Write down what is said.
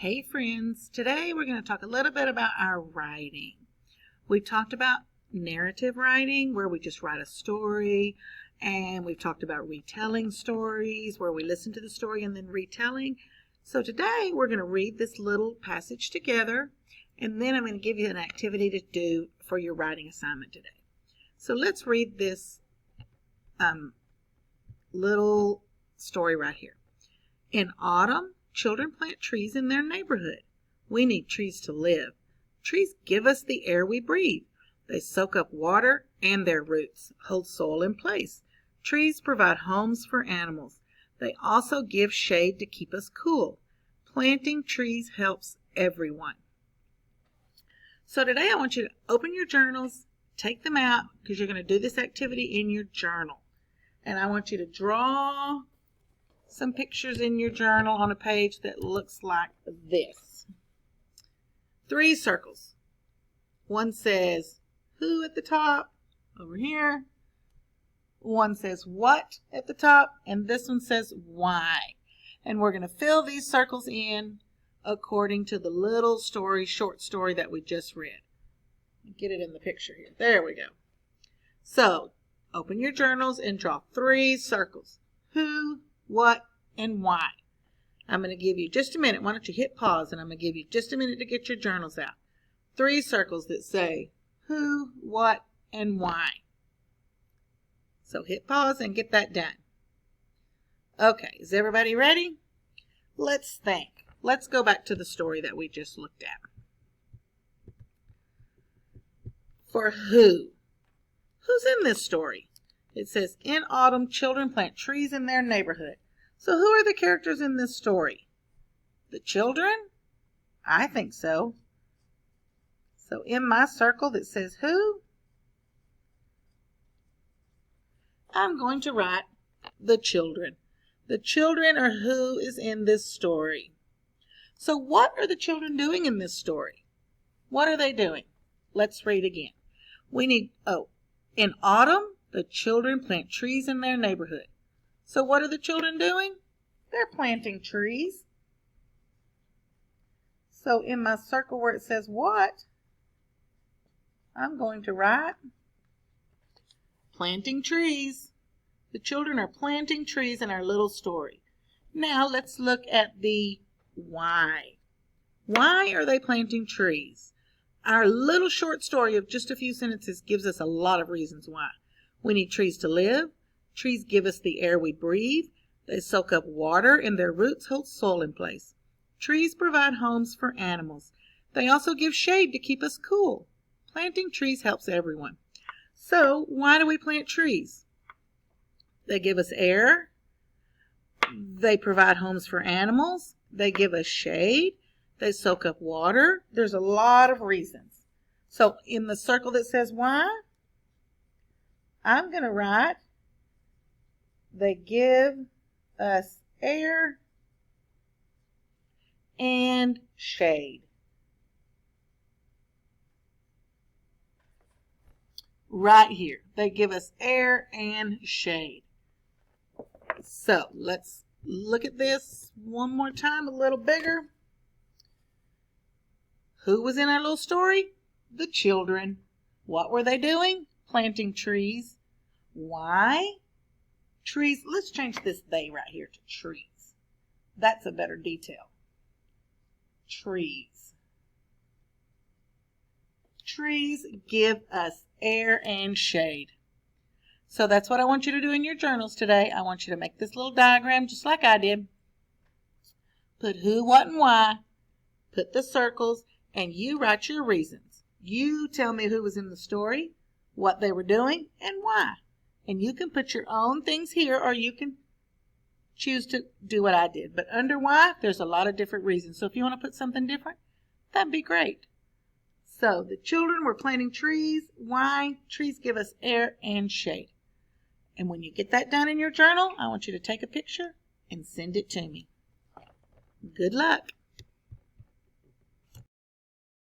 Hey friends, today we're going to talk a little bit about our writing. We've talked about narrative writing, where we just write a story, and we've talked about retelling stories, where we listen to the story and then retelling. So today we're going to read this little passage together, and then I'm going to give you an activity to do for your writing assignment today. So let's read this little story right here. In autumn, children plant trees in their neighborhood. We need trees to live. Trees give us the air we breathe. They soak up water and their roots hold soil in place. Trees provide homes for animals. They also give shade to keep us cool. Planting trees helps everyone. So today I want you to open your journals, take them out, because you're going to do this activity in your journal. And I want you to draw some pictures in your journal on a page that looks like this. 3 circles. One says who at the top, over here. One says what at the top, and this one says why. And we're going to fill these circles in according to the little story, short story that we just read. Get it in the picture here. There we go. So, open your journals and draw 3 circles. Who, what, and why. I'm going to give you just a minute. Why don't you hit pause, and I'm going to give you just a minute to get your journals out. 3 circles that say who, what, and why. So hit pause and get that done. Okay, is everybody ready? Let's think. Let's go back to the story that we just looked at. For who? Who's in this story? It says, in autumn, children plant trees in their neighborhood. So who are the characters in this story? The children? I think so. So in my circle that says who, I'm going to write the children. The children are who is in this story. So what are the children doing in this story? What are they doing? Let's read again. In autumn, the children plant trees in their neighborhood. So what are the children doing? They're planting trees. So in my circle where it says what, I'm going to write planting trees. The children are planting trees in our little story. Now let's look at the why. Why are they planting trees? Our little short story of just a few sentences gives us a lot of reasons why. We need trees to live. Trees give us the air we breathe. They soak up water and their roots hold soil in place. Trees provide homes for animals. They also give shade to keep us cool. Planting trees helps everyone. So, why do we plant trees? They give us air. They provide homes for animals. They give us shade. They soak up water. There's a lot of reasons. So, in the circle that says why, I'm going to write they give us air and shade. Right here, they give us air and shade. So let's look at this one more time, a little bigger. Who was in our little story? The children. What were they doing? Planting trees. Why? Trees. Let's change this they right here to trees. That's a better detail. Trees. Trees give us air and shade. So that's what I want you to do in your journals today. I want you to make this little diagram just like I did. Put who, what, and why. Put the circles, and you write your reasons. You tell me who was in the story, what they were doing, and why. And you can put your own things here, or you can choose to do what I did. But under why, there's a lot of different reasons. So if you want to put something different, that'd be great. So the children were planting trees. Why? Trees give us air and shade. And when you get that done in your journal, I want you to take a picture and send it to me. Good luck.